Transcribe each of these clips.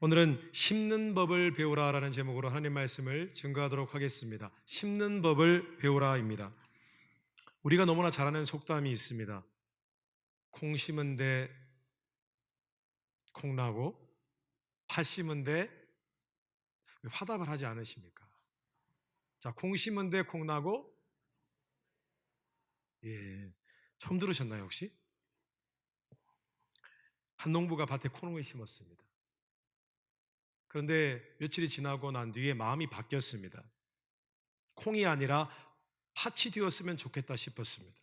오늘은 심는 법을 배우라라는 제목으로 하나님 말씀을 증거하도록 하겠습니다. 심는 법을 배우라입니다. 우리가 너무나 잘 아는 속담이 있습니다. 콩 심은데 콩 나고 팥 심은데 왜 화답을 하지 않으십니까? 자, 콩 심은데 콩 나고 처음 들으셨나요 혹시? 한 농부가 밭에 콩을 심었습니다. 그런데 며칠이 지나고 난 뒤에 마음이 바뀌었습니다. 콩이 아니라 팥이 되었으면 좋겠다 싶었습니다.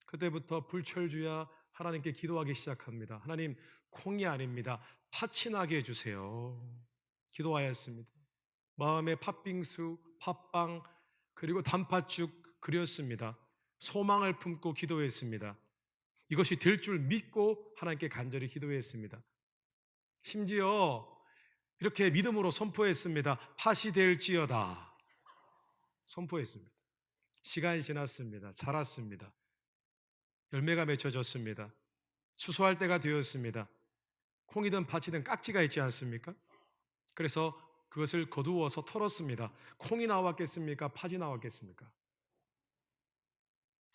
그때부터 불철주야 하나님께 기도하기 시작합니다. 하나님, 콩이 아닙니다. 팥이 나게 해주세요. 기도하였습니다. 마음에 팥빙수, 팥빵, 그리고 단팥죽 그렸습니다. 소망을 품고 기도했습니다. 이것이 될 줄 믿고 하나님께 간절히 기도했습니다. 심지어 이렇게 믿음으로 선포했습니다. 팥이 될지어다. 선포했습니다. 시간이 지났습니다. 자랐습니다. 열매가 맺혀졌습니다. 수수할 때가 되었습니다. 콩이든 팥이든 깍지가 있지 않습니까? 그래서 그것을 거두어서 털었습니다. 콩이 나왔겠습니까? 팥이 나왔겠습니까?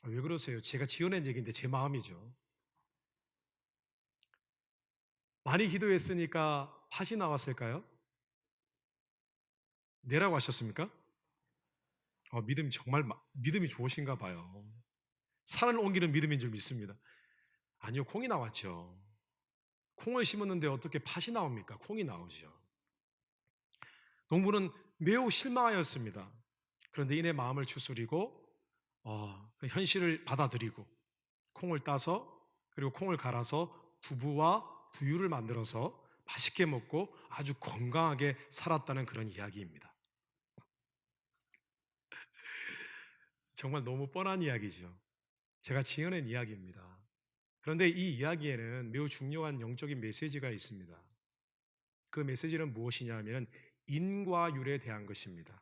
왜 그러세요? 제가 지어낸 얘기인데 제 마음이죠. 많이 기도했으니까 팥이 나왔을까요? 네라고 하셨습니까? 믿음이 정말 믿음이 좋으신가 봐요. 산을 옮기는 믿음인 줄 믿습니다. 아니요, 콩이 나왔죠. 콩을 심었는데 어떻게 팥이 나옵니까? 콩이 나오죠. 농부는 매우 실망하였습니다. 그런데 이내 마음을 추스리고 그 현실을 받아들이고 콩을 따서 그리고 콩을 갈아서 두부와 두유를 만들어서 맛있게 먹고 아주 건강하게 살았다는 그런 이야기입니다. 정말 너무 뻔한 이야기죠. 제가 지어낸 이야기입니다. 그런데 이 이야기에는 매우 중요한 영적인 메시지가 있습니다. 그 메시지는 무엇이냐면 인과율에 대한 것입니다.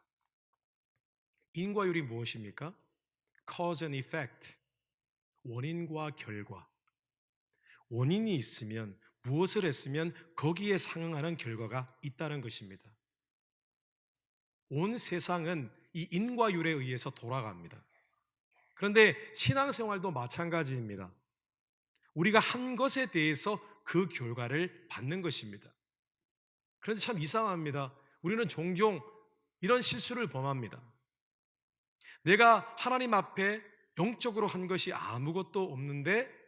인과율이 무엇입니까? Cause and effect, 원인과 결과. 원인이 있으면 무엇을 했으면 거기에 상응하는 결과가 있다는 것입니다. 온 세상은 이 인과율에 의해서 돌아갑니다. 그런데 신앙생활도 마찬가지입니다. 우리가 한 것에 대해서 그 결과를 받는 것입니다. 그런데 참 이상합니다. 우리는 종종 이런 실수를 범합니다. 내가 하나님 앞에 영적으로 한 것이 아무것도 없는데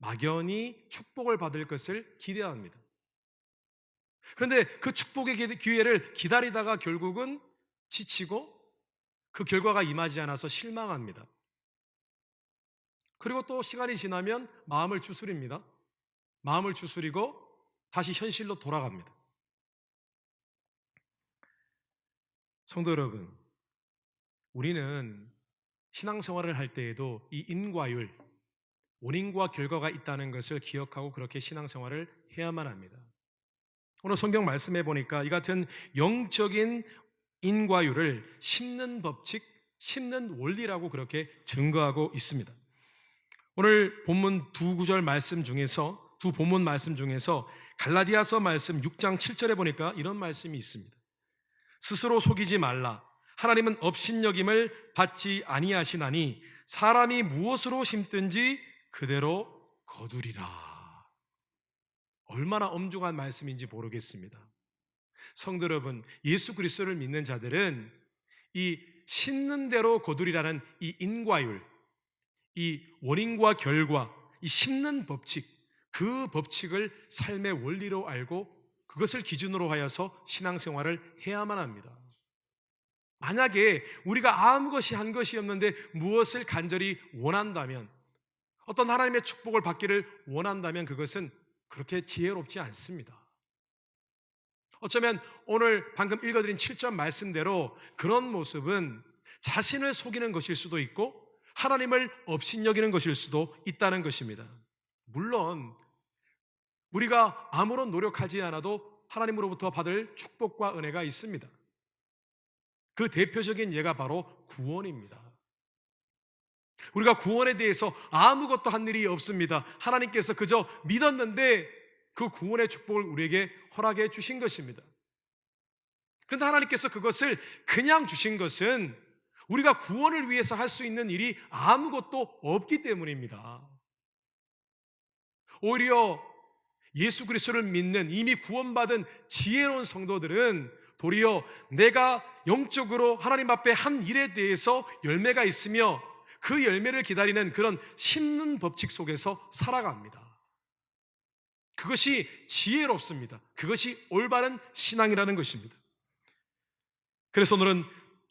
막연히 축복을 받을 것을 기대합니다. 그런데 그 축복의 기회를 기다리다가 결국은 지치고 그 결과가 임하지 않아서 실망합니다. 그리고 또 시간이 지나면 마음을 추스립니다. 마음을 추스리고 다시 현실로 돌아갑니다. 성도 여러분, 우리는 신앙생활을 할 때에도 이 인과율, 원인과 결과가 있다는 것을 기억하고 그렇게 신앙생활을 해야만 합니다. 오늘 성경 말씀해 보니까 이 같은 영적인 인과율을 심는 법칙, 심는 원리라고 그렇게 증거하고 있습니다. 오늘 본문 두 구절 말씀 중에서, 두 본문 말씀 중에서 갈라디아서 말씀 6장 7절에 보니까 이런 말씀이 있습니다. 스스로 속이지 말라. 하나님은 업신여김을 받지 아니하시나니 사람이 무엇으로 심든지 그대로 거두리라. 얼마나 엄중한 말씀인지 모르겠습니다. 성도 여러분, 예수 그리스도를 믿는 자들은 이 심는 대로 거두리라는 이 인과율, 이 원인과 결과, 이 심는 법칙, 그 법칙을 삶의 원리로 알고 그것을 기준으로 하여서 신앙생활을 해야만 합니다. 만약에 우리가 아무 것이 한 것이 없는데 무엇을 간절히 원한다면, 어떤 하나님의 축복을 받기를 원한다면 그것은 그렇게 지혜롭지 않습니다. 어쩌면 오늘 방금 읽어드린 7절 말씀대로 그런 모습은 자신을 속이는 것일 수도 있고 하나님을 업신여기는 것일 수도 있다는 것입니다. 물론 우리가 아무런 노력하지 않아도 하나님으로부터 받을 축복과 은혜가 있습니다. 그 대표적인 예가 바로 구원입니다. 우리가 구원에 대해서 아무것도 한 일이 없습니다. 하나님께서 그저 믿었는데 그 구원의 축복을 우리에게 허락해 주신 것입니다. 그런데 하나님께서 그것을 그냥 주신 것은 우리가 구원을 위해서 할 수 있는 일이 아무것도 없기 때문입니다. 오히려 예수 그리스도를 믿는 이미 구원받은 지혜로운 성도들은 도리어 내가 영적으로 하나님 앞에 한 일에 대해서 열매가 있으며 그 열매를 기다리는 그런 심는 법칙 속에서 살아갑니다. 그것이 지혜롭습니다. 그것이 올바른 신앙이라는 것입니다. 그래서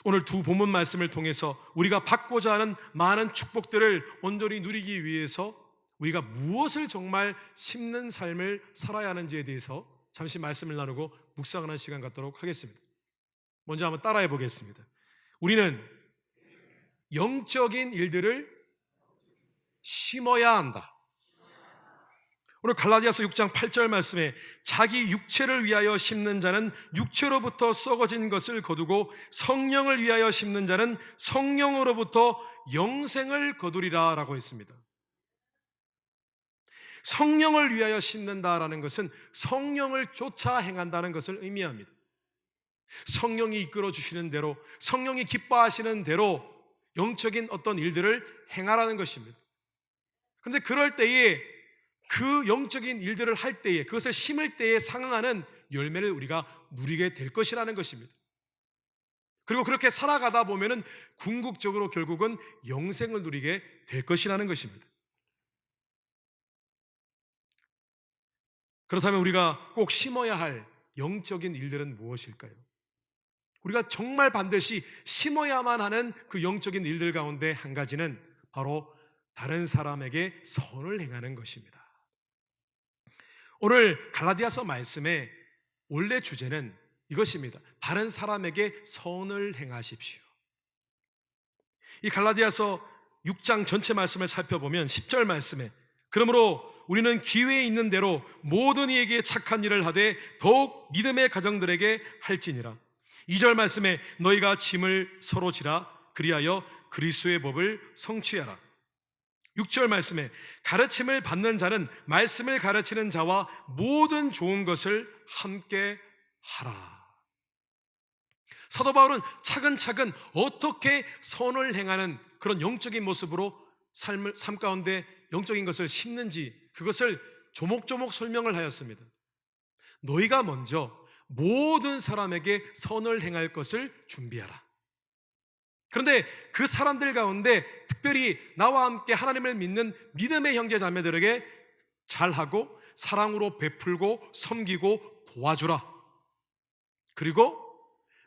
오늘 두 본문 말씀을 통해서 우리가 받고자 하는 많은 축복들을 온전히 누리기 위해서 우리가 무엇을 정말 심는 삶을 살아야 하는지에 대해서 잠시 말씀을 나누고 묵상하는 시간 갖도록 하겠습니다. 먼저 한번 따라해 보겠습니다. 우리는 영적인 일들을 심어야 한다. 오늘 갈라디아서 6장 8절 말씀에 자기 육체를 위하여 심는 자는 육체로부터 썩어진 것을 거두고 성령을 위하여 심는 자는 성령으로부터 영생을 거두리라 라고 했습니다. 성령을 위하여 심는다라는 것은 성령을 쫓아 행한다는 것을 의미합니다. 성령이 이끌어 주시는 대로, 성령이 기뻐하시는 대로 영적인 어떤 일들을 행하라는 것입니다. 그런데 그럴 때에 그 영적인 일들을 할 때에, 그것을 심을 때에 상응하는 열매를 우리가 누리게 될 것이라는 것입니다. 그리고 그렇게 살아가다 보면은 궁극적으로 결국은 영생을 누리게 될 것이라는 것입니다. 그렇다면 우리가 꼭 심어야 할 영적인 일들은 무엇일까요? 우리가 정말 반드시 심어야만 하는 그 영적인 일들 가운데 한 가지는 바로 다른 사람에게 선을 행하는 것입니다. 오늘 갈라디아서 말씀의 원래 주제는 이것입니다. 다른 사람에게 선을 행하십시오. 이 갈라디아서 6장 전체 말씀을 살펴보면 10절 말씀에 그러므로 우리는 기회에 있는 대로 모든 이에게 착한 일을 하되 더욱 믿음의 가정들에게 할지니라. 2절 말씀에 너희가 짐을 서로 지라 그리하여 그리스도의 법을 성취하라. 6절 말씀에 가르침을 받는 자는 말씀을 가르치는 자와 모든 좋은 것을 함께 하라. 사도 바울은 차근차근 어떻게 선을 행하는 그런 영적인 모습으로 삶 가운데 영적인 것을 심는지 그것을 조목조목 설명을 하였습니다. 너희가 먼저 모든 사람에게 선을 행할 것을 준비하라. 그런데 그 사람들 가운데 특별히 나와 함께 하나님을 믿는 믿음의 형제 자매들에게 잘하고 사랑으로 베풀고 섬기고 도와주라. 그리고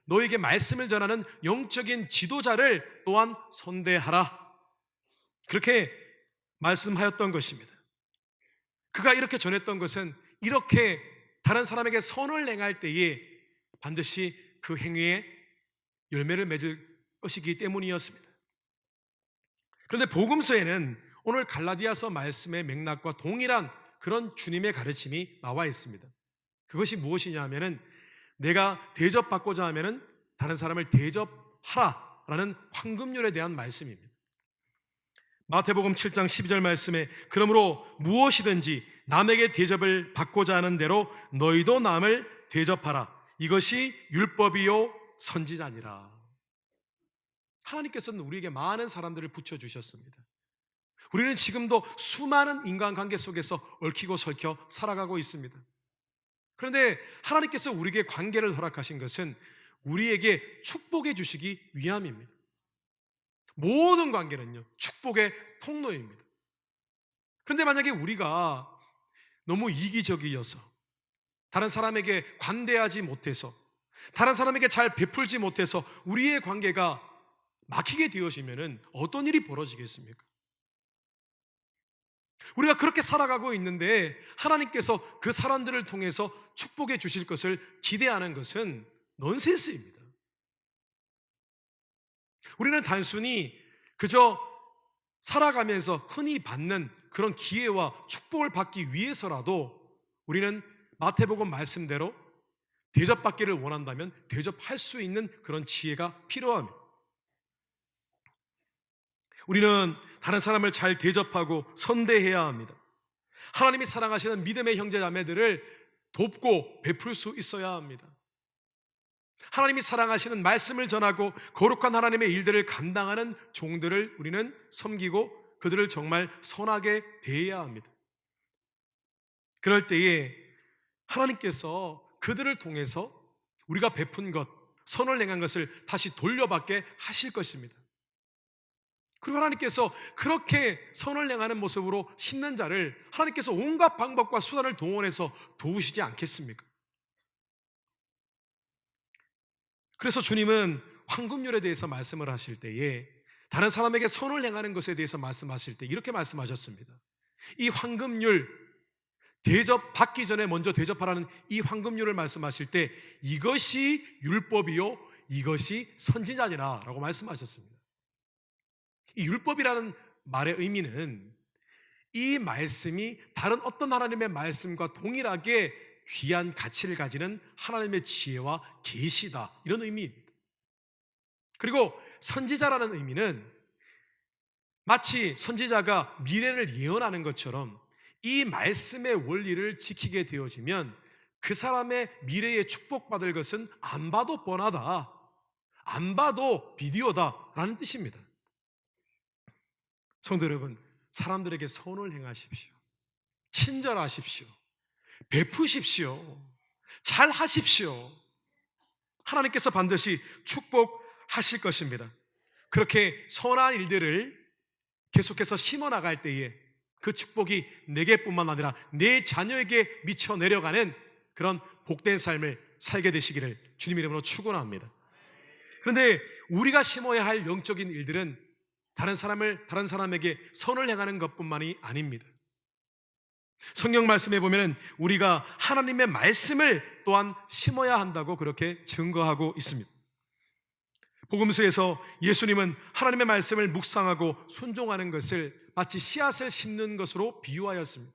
너에게 말씀을 전하는 영적인 지도자를 또한 선대하라. 그렇게 말씀하였던 것입니다. 그가 이렇게 전했던 것은 이렇게 다른 사람에게 선을 행할 때에 반드시 그 행위에 열매를 맺을 것이기 때문이었습니다. 그런데 복음서에는 오늘 갈라디아서 말씀의 맥락과 동일한 그런 주님의 가르침이 나와 있습니다. 그것이 무엇이냐 하면은 내가 대접받고자 하면은 다른 사람을 대접하라라는 황금률에 대한 말씀입니다. 마태복음 7장 12절 말씀에 그러므로 무엇이든지 남에게 대접을 받고자 하는 대로 너희도 남을 대접하라. 이것이 율법이요 선지자니라. 하나님께서는 우리에게 많은 사람들을 붙여주셨습니다. 우리는 지금도 수많은 인간관계 속에서 얽히고 설켜 살아가고 있습니다. 그런데 하나님께서 우리에게 관계를 허락하신 것은 우리에게 축복해 주시기 위함입니다. 모든 관계는요 축복의 통로입니다. 그런데 만약에 우리가 너무 이기적이어서 다른 사람에게 관대하지 못해서 다른 사람에게 잘 베풀지 못해서 우리의 관계가 막히게 되어지면 어떤 일이 벌어지겠습니까? 우리가 그렇게 살아가고 있는데 하나님께서 그 사람들을 통해서 축복해 주실 것을 기대하는 것은 넌센스입니다. 우리는 단순히 그저 살아가면서 흔히 받는 그런 기회와 축복을 받기 위해서라도 우리는 마태복음 말씀대로 대접받기를 원한다면 대접할 수 있는 그런 지혜가 필요합니다. 우리는 다른 사람을 잘 대접하고 선대해야 합니다. 하나님이 사랑하시는 믿음의 형제 자매들을 돕고 베풀 수 있어야 합니다. 하나님이 사랑하시는 말씀을 전하고 거룩한 하나님의 일들을 감당하는 종들을 우리는 섬기고 그들을 정말 선하게 대해야 합니다. 그럴 때에 하나님께서 그들을 통해서 우리가 베푼 것, 선을 행한 것을 다시 돌려받게 하실 것입니다. 그리고 하나님께서 그렇게 선을 행하는 모습으로 심는 자를 하나님께서 온갖 방법과 수단을 동원해서 도우시지 않겠습니까? 그래서 주님은 황금률에 대해서 말씀을 하실 때에 다른 사람에게 선을 행하는 것에 대해서 말씀하실 때 이렇게 말씀하셨습니다. 이 황금률 대접받기 전에 먼저 대접하라는 이 황금률을 말씀하실 때 이것이 율법이요 이것이 선지자니라 라고 말씀하셨습니다. 이 율법이라는 말의 의미는 이 말씀이 다른 어떤 하나님의 말씀과 동일하게 귀한 가치를 가지는 하나님의 지혜와 계시다 이런 의미입니다. 그리고 선지자라는 의미는 마치 선지자가 미래를 예언하는 것처럼 이 말씀의 원리를 지키게 되어지면 그 사람의 미래에 축복받을 것은 안 봐도 뻔하다, 안 봐도 비디오다 라는 뜻입니다. 성도 여러분, 사람들에게 선을 행하십시오. 친절하십시오. 베푸십시오. 잘 하십시오. 하나님께서 반드시 축복하실 것입니다. 그렇게 선한 일들을 계속해서 심어 나갈 때에 그 축복이 내게뿐만 아니라 내 자녀에게 미쳐 내려가는 그런 복된 삶을 살게 되시기를 주님 이름으로 축원합니다. 그런데 우리가 심어야 할 영적인 일들은 다른 사람에게 선을 행하는 것뿐만이 아닙니다. 성경 말씀에 보면은 우리가 하나님의 말씀을 또한 심어야 한다고 그렇게 증거하고 있습니다. 복음서에서 예수님은 하나님의 말씀을 묵상하고 순종하는 것을 마치 씨앗을 심는 것으로 비유하였습니다.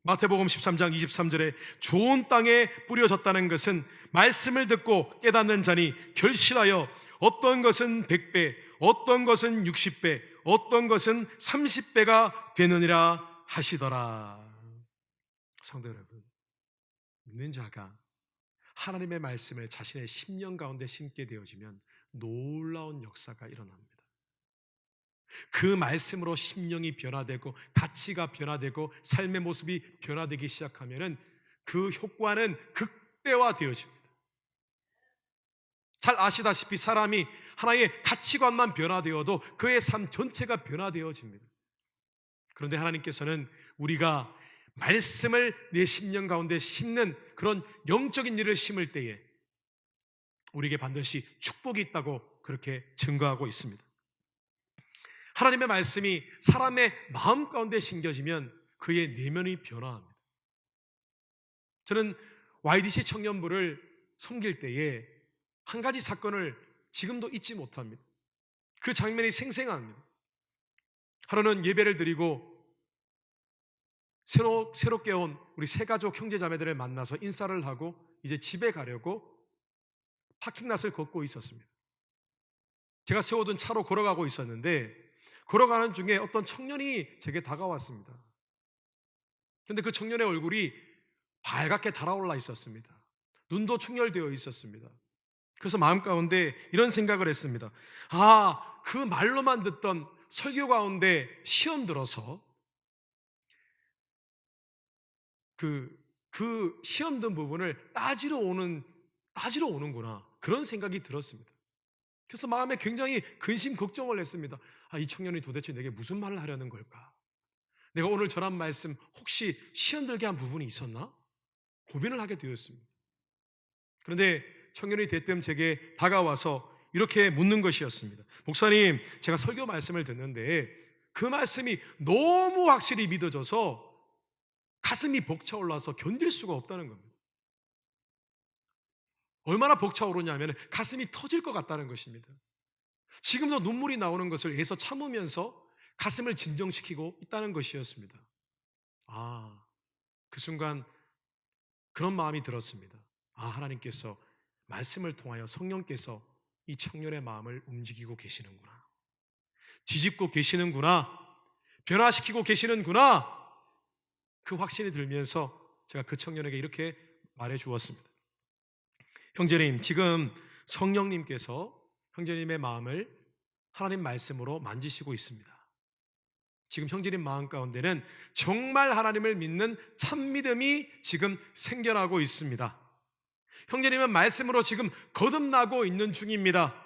마태복음 13장 23절에 좋은 땅에 뿌려졌다는 것은 말씀을 듣고 깨닫는 자니 결실하여 어떤 것은 100배, 어떤 것은 60배, 어떤 것은 30배가 되느니라 하시더라. 성도 여러분, 믿는 자가 하나님의 말씀을 자신의 심령 가운데 심게 되어지면 놀라운 역사가 일어납니다. 그 말씀으로 심령이 변화되고 가치가 변화되고 삶의 모습이 변화되기 시작하면 그 효과는 극대화되어집니다. 잘 아시다시피 사람이 하나의 가치관만 변화되어도 그의 삶 전체가 변화되어집니다. 그런데 하나님께서는 우리가 말씀을 내 심령 가운데 심는 그런 영적인 일을 심을 때에 우리에게 반드시 축복이 있다고 그렇게 증거하고 있습니다. 하나님의 말씀이 사람의 마음 가운데 심겨지면 그의 내면이 변화합니다. 저는 YDC 청년부를 섬길 때에 한 가지 사건을 지금도 잊지 못합니다. 그 장면이 생생합니다. 하루는 예배를 드리고 새롭게 온 우리 세 가족 형제 자매들을 만나서 인사를 하고 이제 집에 가려고 파킹랏을 걷고 있었습니다. 제가 세워둔 차로 걸어가고 있었는데 걸어가는 중에 어떤 청년이 제게 다가왔습니다. 그런데 그 청년의 얼굴이 발갛게 달아올라 있었습니다. 눈도 충혈되어 있었습니다. 그래서 마음 가운데 이런 생각을 했습니다. 그 말로만 듣던 설교 가운데 시험 들어서 그 시험 든 부분을 따지러 오는구나. 그런 생각이 들었습니다. 그래서 마음에 굉장히 근심 걱정을 했습니다. 이 청년이 도대체 내게 무슨 말을 하려는 걸까? 내가 오늘 전한 말씀 혹시 시험 들게 한 부분이 있었나? 고민을 하게 되었습니다. 그런데 청년이 대뜸 제게 다가와서 이렇게 묻는 것이었습니다. 목사님, 제가 설교 말씀을 듣는데 그 말씀이 너무 확실히 믿어져서 가슴이 벅차올라서 견딜 수가 없다는 겁니다. 얼마나 벅차오르냐면 가슴이 터질 것 같다는 것입니다. 지금도 눈물이 나오는 것을 애써 참으면서 가슴을 진정시키고 있다는 것이었습니다. 그 순간 그런 마음이 들었습니다. 하나님께서 말씀을 통하여 성령께서 이 청년의 마음을 움직이고 계시는구나. 뒤집고 계시는구나. 변화시키고 계시는구나. 그 확신이 들면서 제가 그 청년에게 이렇게 말해 주었습니다. 형제님, 지금 성령님께서 형제님의 마음을 하나님 말씀으로 만지시고 있습니다. 지금 형제님 마음 가운데는 정말 하나님을 믿는 참 믿음이 지금 생겨나고 있습니다. 형제님은 말씀으로 지금 거듭나고 있는 중입니다.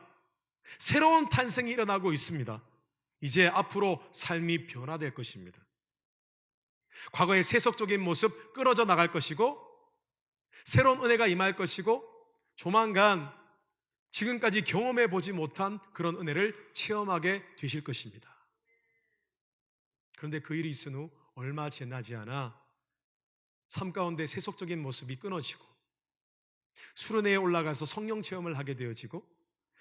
새로운 탄생이 일어나고 있습니다. 이제 앞으로 삶이 변화될 것입니다. 과거의 세속적인 모습 끊어져 나갈 것이고, 새로운 은혜가 임할 것이고, 조만간 지금까지 경험해 보지 못한 그런 은혜를 체험하게 되실 것입니다. 그런데 그 일이 있은 후 얼마 지나지 않아 삶 가운데 세속적인 모습이 끊어지고, 수련회에 올라가서 성령 체험을 하게 되어지고,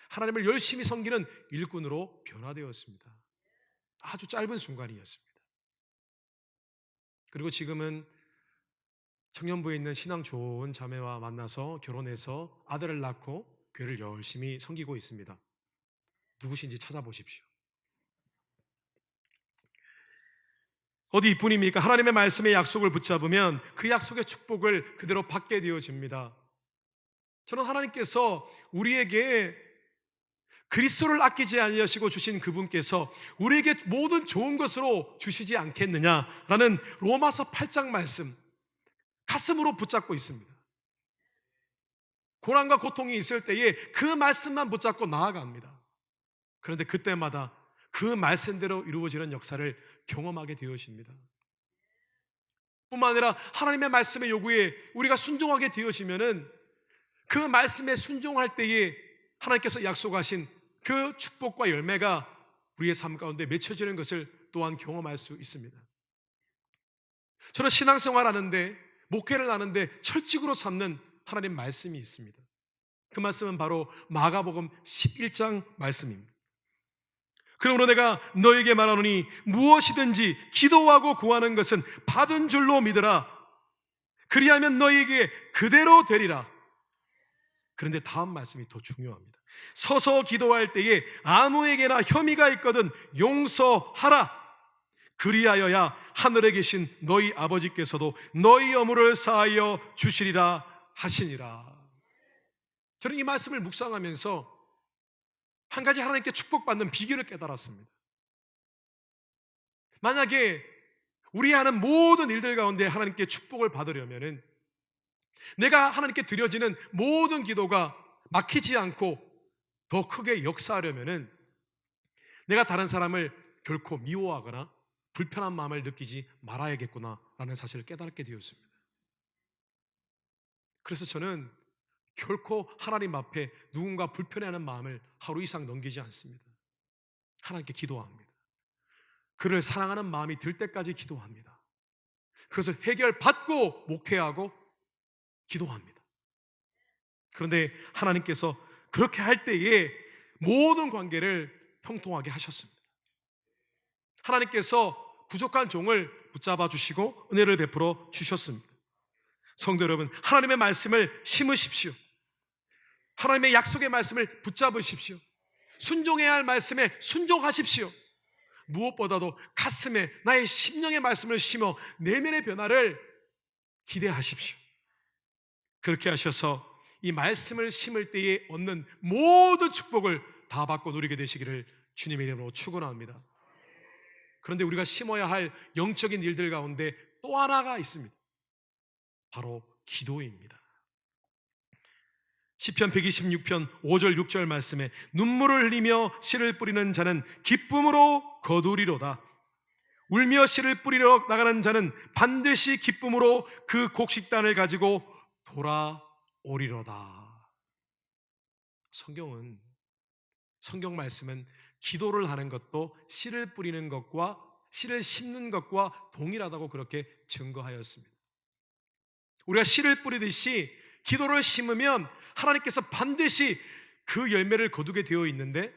하나님을 열심히 섬기는 일꾼으로 변화되었습니다. 아주 짧은 순간이었습니다. 그리고 지금은 청년부에 있는 신앙 좋은 자매와 만나서 결혼해서 아들을 낳고 교회를 열심히 섬기고 있습니다. 누구신지 찾아보십시오. 어디 이뿐입니까? 하나님의 말씀의 약속을 붙잡으면 그 약속의 축복을 그대로 받게 되어집니다. 저는 하나님께서 우리에게 그리스도를 아끼지 아니하시고 주신 그분께서 우리에게 모든 좋은 것으로 주시지 않겠느냐라는 로마서 8장 말씀 가슴으로 붙잡고 있습니다. 고난과 고통이 있을 때에 그 말씀만 붙잡고 나아갑니다. 그런데 그때마다 그 말씀대로 이루어지는 역사를 경험하게 되어집니다. 뿐만 아니라 하나님의 말씀의 요구에 우리가 순종하게 되어지면은 그 말씀에 순종할 때에 하나님께서 약속하신 그 축복과 열매가 우리의 삶 가운데 맺혀지는 것을 또한 경험할 수 있습니다. 저는 신앙생활 하는데, 목회를 하는데 철칙으로 삼는 하나님 말씀이 있습니다. 그 말씀은 바로 마가복음 11장 말씀입니다. 그러므로 내가 너에게 말하노니 무엇이든지 기도하고 구하는 것은 받은 줄로 믿으라. 그리하면 너에게 그대로 되리라. 그런데 다음 말씀이 더 중요합니다. 서서 기도할 때에 아무에게나 혐의가 있거든 용서하라. 그리하여야 하늘에 계신 너희 아버지께서도 너희 허물을 사하여 주시리라 하시니라. 저는 이 말씀을 묵상하면서 한 가지 하나님께 축복받는 비결을 깨달았습니다. 만약에 우리 하는 모든 일들 가운데 하나님께 축복을 받으려면은, 내가 하나님께 드려지는 모든 기도가 막히지 않고 더 크게 역사하려면은, 내가 다른 사람을 결코 미워하거나 불편한 마음을 느끼지 말아야겠구나라는 사실을 깨닫게 되었습니다. 그래서 저는 결코 하나님 앞에 누군가 불편해하는 마음을 하루 이상 넘기지 않습니다. 하나님께 기도합니다. 그를 사랑하는 마음이 들 때까지 기도합니다. 그것을 해결받고 목회하고 기도합니다. 그런데 하나님께서 그렇게 할 때에 모든 관계를 형통하게 하셨습니다. 하나님께서 부족한 종을 붙잡아 주시고 은혜를 베풀어 주셨습니다. 성도 여러분, 하나님의 말씀을 심으십시오. 하나님의 약속의 말씀을 붙잡으십시오. 순종해야 할 말씀에 순종하십시오. 무엇보다도 가슴에 나의 심령의 말씀을 심어 내면의 변화를 기대하십시오. 그렇게 하셔서 이 말씀을 심을 때에 얻는 모든 축복을 다 받고 누리게 되시기를 주님의 이름으로 축원합니다. 그런데 우리가 심어야 할 영적인 일들 가운데 또 하나가 있습니다. 바로 기도입니다. 시편 126편 5절 6절 말씀에 눈물을 흘리며 씨를 뿌리는 자는 기쁨으로 거두리로다. 울며 씨를 뿌리러 나가는 자는 반드시 기쁨으로 그 곡식단을 가지고 돌아오리로다. 성경 말씀은 기도를 하는 것도 씨를 뿌리는 것과 씨를 심는 것과 동일하다고 그렇게 증거하였습니다. 우리가 씨를 뿌리듯이 기도를 심으면 하나님께서 반드시 그 열매를 거두게 되어 있는데,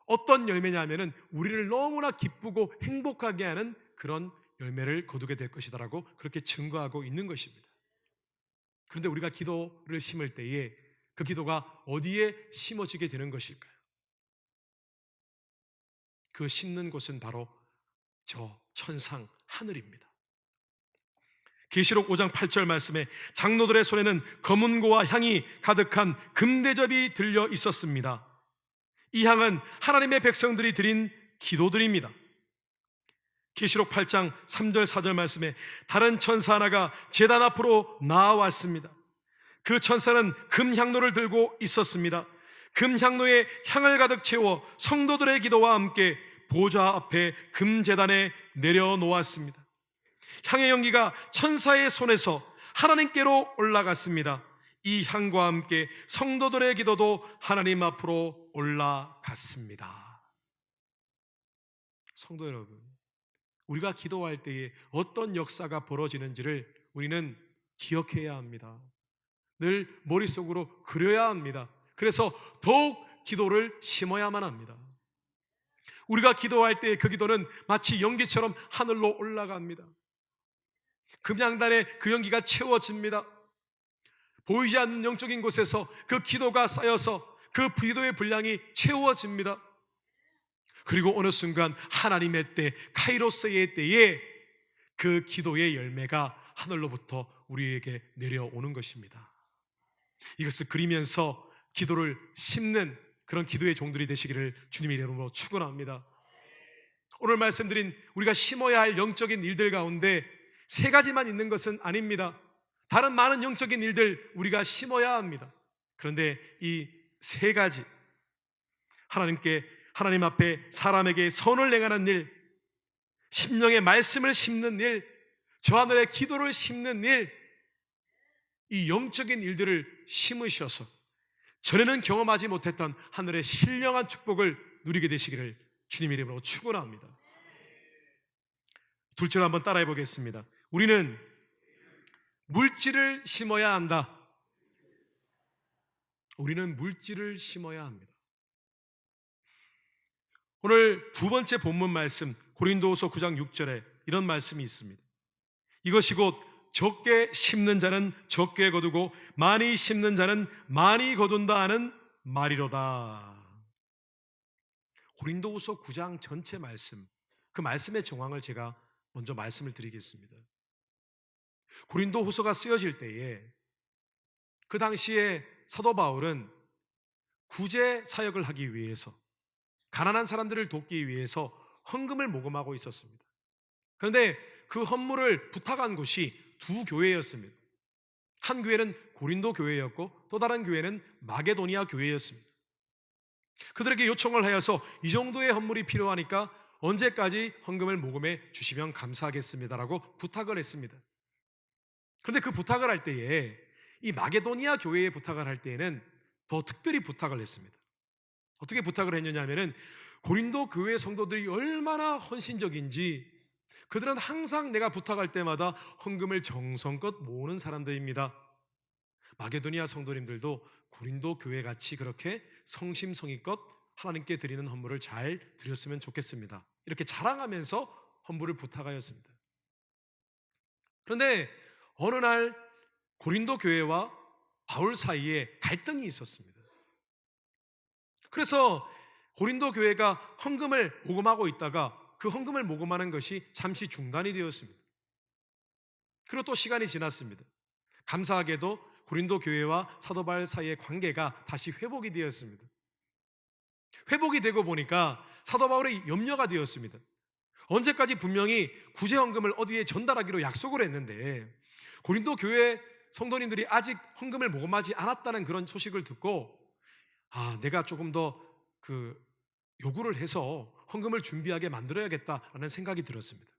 어떤 열매냐면은 우리를 너무나 기쁘고 행복하게 하는 그런 열매를 거두게 될 것이다라고 그렇게 증거하고 있는 것입니다. 그런데 우리가 기도를 심을 때에 그 기도가 어디에 심어지게 되는 것일까요? 그 심는 곳은 바로 저 천상 하늘입니다. 계시록 5장 8절 말씀에 장로들의 손에는 검은고와 향이 가득한 금대접이 들려 있었습니다. 이 향은 하나님의 백성들이 드린 기도들입니다. 계시록 8장 3절 4절 말씀에 다른 천사 하나가 제단 앞으로 나아왔습니다. 그 천사는 금향로를 들고 있었습니다. 금향로에 향을 가득 채워 성도들의 기도와 함께 보좌 앞에 금제단에 내려놓았습니다. 향의 연기가 천사의 손에서 하나님께로 올라갔습니다. 이 향과 함께 성도들의 기도도 하나님 앞으로 올라갔습니다. 성도 여러분, 우리가 기도할 때에 어떤 역사가 벌어지는지를 우리는 기억해야 합니다. 늘 머릿속으로 그려야 합니다. 그래서 더욱 기도를 심어야만 합니다. 우리가 기도할 때 그 기도는 마치 연기처럼 하늘로 올라갑니다. 금양단에 그 연기가 채워집니다. 보이지 않는 영적인 곳에서 그 기도가 쌓여서 그 기도의 분량이 채워집니다. 그리고 어느 순간 하나님의 때, 카이로스의 때에 그 기도의 열매가 하늘로부터 우리에게 내려오는 것입니다. 이것을 그리면서 기도를 심는 그런 기도의 종들이 되시기를 주님의 이름으로 축원합니다. 오늘 말씀드린 우리가 심어야 할 영적인 일들 가운데 세 가지만 있는 것은 아닙니다. 다른 많은 영적인 일들 우리가 심어야 합니다. 그런데 이 세 가지, 하나님 앞에 사람에게 선을 행하는 일, 심령의 말씀을 심는 일, 저 하늘의 기도를 심는 일, 이 영적인 일들을 심으셔서 전에는 경험하지 못했던 하늘의 신령한 축복을 누리게 되시기를 주님의 이름으로 축원합니다. 둘째로 한번 따라해 보겠습니다. 우리는 물질을 심어야 한다. 우리는 물질을 심어야 합니다. 오늘 두 번째 본문 말씀 고린도후서 9장 6절에 이런 말씀이 있습니다. 이것이 곧 적게 심는 자는 적게 거두고 많이 심는 자는 많이 거둔다 하는 말이로다. 고린도후서 9장 전체 말씀, 그 말씀의 정황을 제가 먼저 말씀을 드리겠습니다. 고린도후서가 쓰여질 때에 그 당시에 사도 바울은 구제 사역을 하기 위해서, 가난한 사람들을 돕기 위해서 헌금을 모금하고 있었습니다. 그런데 그 헌물을 부탁한 곳이 두 교회였습니다. 한 교회는 고린도 교회였고 또 다른 교회는 마게도니아 교회였습니다. 그들에게 요청을 하여서 이 정도의 헌물이 필요하니까 언제까지 헌금을 모금해 주시면 감사하겠습니다라고 부탁을 했습니다. 그런데 그 부탁을 할 때에 이 마게도니아 교회에 부탁을 할 때에는 더 특별히 부탁을 했습니다. 어떻게 부탁을 했느냐면은 고린도 교회 성도들이 얼마나 헌신적인지 그들은 항상 내가 부탁할 때마다 헌금을 정성껏 모으는 사람들입니다. 마게도니아 성도님들도 고린도 교회 같이 그렇게 성심성의껏 하나님께 드리는 헌물을 잘 드렸으면 좋겠습니다. 이렇게 자랑하면서 헌물을 부탁하였습니다. 그런데 어느 날 고린도 교회와 바울 사이에 갈등이 있었습니다. 그래서 고린도 교회가 헌금을 모금하고 있다가 그 헌금을 모금하는 것이 잠시 중단이 되었습니다. 그리고 또 시간이 지났습니다. 감사하게도 고린도 교회와 사도 바울 사이의 관계가 다시 회복이 되었습니다. 회복이 되고 보니까 사도 바울의 염려가 되었습니다. 언제까지 분명히 구제 헌금을 어디에 전달하기로 약속을 했는데 고린도 교회 성도님들이 아직 헌금을 모금하지 않았다는 그런 소식을 듣고 내가 조금 더 요구를 해서 헌금을 준비하게 만들어야겠다라는 생각이 들었습니다.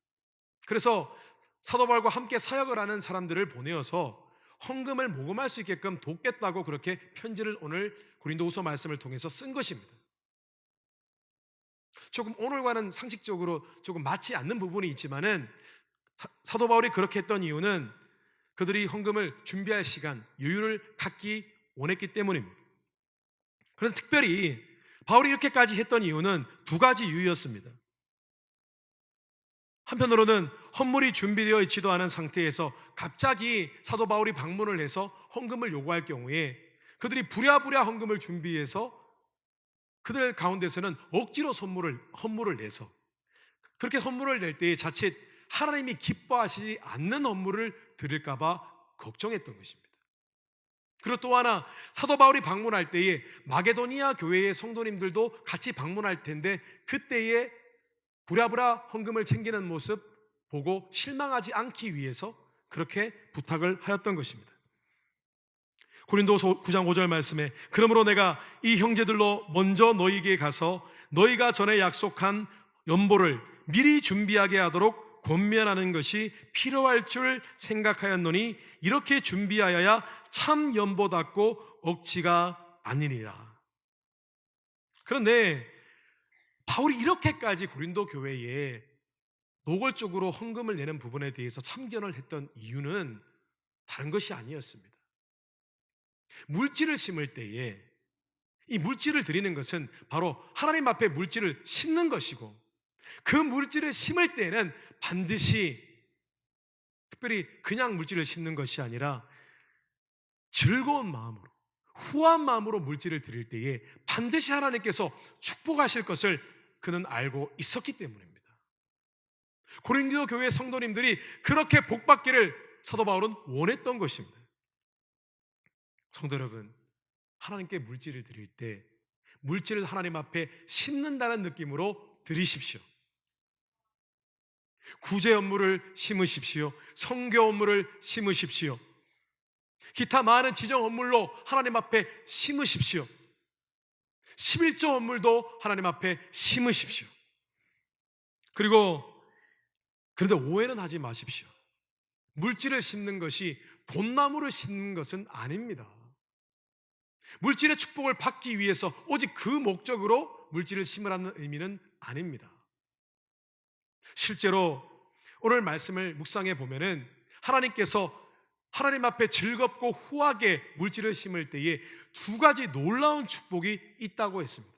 그래서 사도 바울과 함께 사역을 하는 사람들을 보내어서 헌금을 모금할 수 있게끔 돕겠다고 그렇게 편지를 오늘 고린도후서 말씀을 통해서 쓴 것입니다. 조금 오늘과는 상식적으로 조금 맞지 않는 부분이 있지만은 사도 바울이 그렇게 했던 이유는 그들이 헌금을 준비할 시간, 여유를 갖기 원했기 때문입니다. 그런데 특별히 바울이 이렇게까지 했던 이유는 두 가지 이유였습니다. 한편으로는 헌물이 준비되어 있지도 않은 상태에서 갑자기 사도 바울이 방문을 해서 헌금을 요구할 경우에 그들이 부랴부랴 헌금을 준비해서 그들 가운데서는 억지로 헌물을 내서 그렇게 헌물을 낼 때에 자칫 하나님이 기뻐하시지 않는 헌물을 들을까봐 걱정했던 것입니다. 그리고 또 하나, 사도 바울이 방문할 때에 마게도니아 교회의 성도님들도 같이 방문할 텐데 그때에 부랴부랴 헌금을 챙기는 모습 보고 실망하지 않기 위해서 그렇게 부탁을 하였던 것입니다. 고린도서 9장 5절 말씀에 그러므로 내가 이 형제들로 먼저 너희에게 가서 너희가 전에 약속한 연보를 미리 준비하게 하도록 권면하는 것이 필요할 줄 생각하였노니 이렇게 준비하여야 참 연보답고 억지가 아니니라. 그런데 바울이 이렇게까지 고린도 교회에 노골적으로 헌금을 내는 부분에 대해서 참견을 했던 이유는 다른 것이 아니었습니다. 물질을 심을 때에 이 물질을 드리는 것은 바로 하나님 앞에 물질을 심는 것이고, 그 물질을 심을 때에는 반드시 특별히 그냥 물질을 심는 것이 아니라 즐거운 마음으로, 후한 마음으로 물질을 드릴 때에 반드시 하나님께서 축복하실 것을 그는 알고 있었기 때문입니다. 고린도 교회 성도님들이 그렇게 복받기를 사도 바울은 원했던 것입니다. 성도 여러분, 하나님께 물질을 드릴 때 물질을 하나님 앞에 심는다는 느낌으로 드리십시오. 구제 업무를 심으십시오. 선교 업무를 심으십시오. 기타 많은 지정 업무로 하나님 앞에 심으십시오. 11조 업무도 하나님 앞에 심으십시오. 그런데 오해는 하지 마십시오. 물질을 심는 것이 돈나무를 심는 것은 아닙니다. 물질의 축복을 받기 위해서 오직 그 목적으로 물질을 심으라는 의미는 아닙니다. 실제로 오늘 말씀을 묵상해 보면은 하나님께서 하나님 앞에 즐겁고 후하게 물질을 심을 때에 두 가지 놀라운 축복이 있다고 했습니다.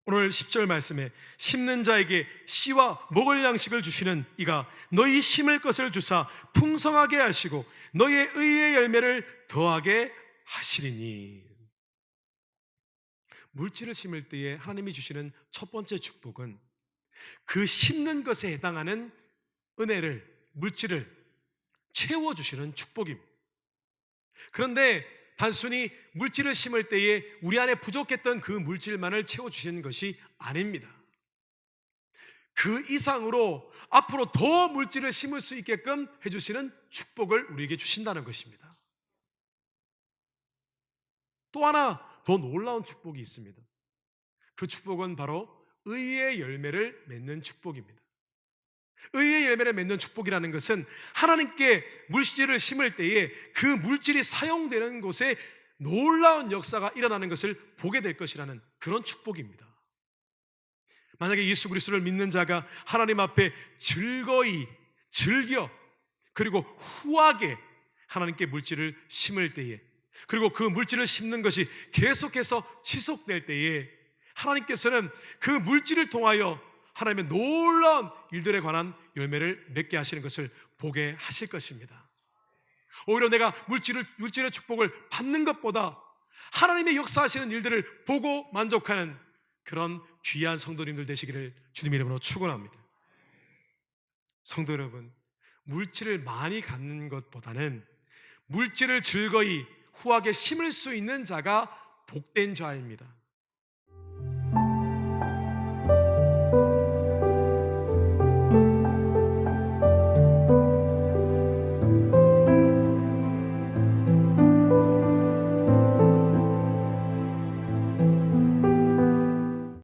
오늘 10절 말씀에 심는 자에게 씨와 먹을 양식을 주시는 이가 너희 심을 것을 주사 풍성하게 하시고 너희의 의의 열매를 더하게 하시리니. 물질을 심을 때에 하나님이 주시는 첫 번째 축복은 그 심는 것에 해당하는 은혜를, 물질을 채워주시는 축복입니다. 그런데 단순히 물질을 심을 때에 우리 안에 부족했던 그 물질만을 채워주시는 것이 아닙니다. 그 이상으로 앞으로 더 물질을 심을 수 있게끔 해주시는 축복을 우리에게 주신다는 것입니다. 또 하나 더 놀라운 축복이 있습니다. 그 축복은 바로 의의 열매를 맺는 축복입니다. 의의 열매를 맺는 축복이라는 것은 하나님께 물질을 심을 때에 그 물질이 사용되는 곳에 놀라운 역사가 일어나는 것을 보게 될 것이라는 그런 축복입니다. 만약에 예수 그리스도를 믿는 자가 하나님 앞에 즐거이, 즐겨, 그리고 후하게 하나님께 물질을 심을 때에, 그리고 그 물질을 심는 것이 계속해서 지속될 때에 하나님께서는 그 물질을 통하여 하나님의 놀라운 일들에 관한 열매를 맺게 하시는 것을 보게 하실 것입니다. 오히려 내가 물질의 축복을 받는 것보다 하나님의 역사하시는 일들을 보고 만족하는 그런 귀한 성도님들 되시기를 주님의 이름으로 축원합니다. 성도 여러분, 물질을 많이 갖는 것보다는 물질을 즐거이 후하게 심을 수 있는 자가 복된 자입니다.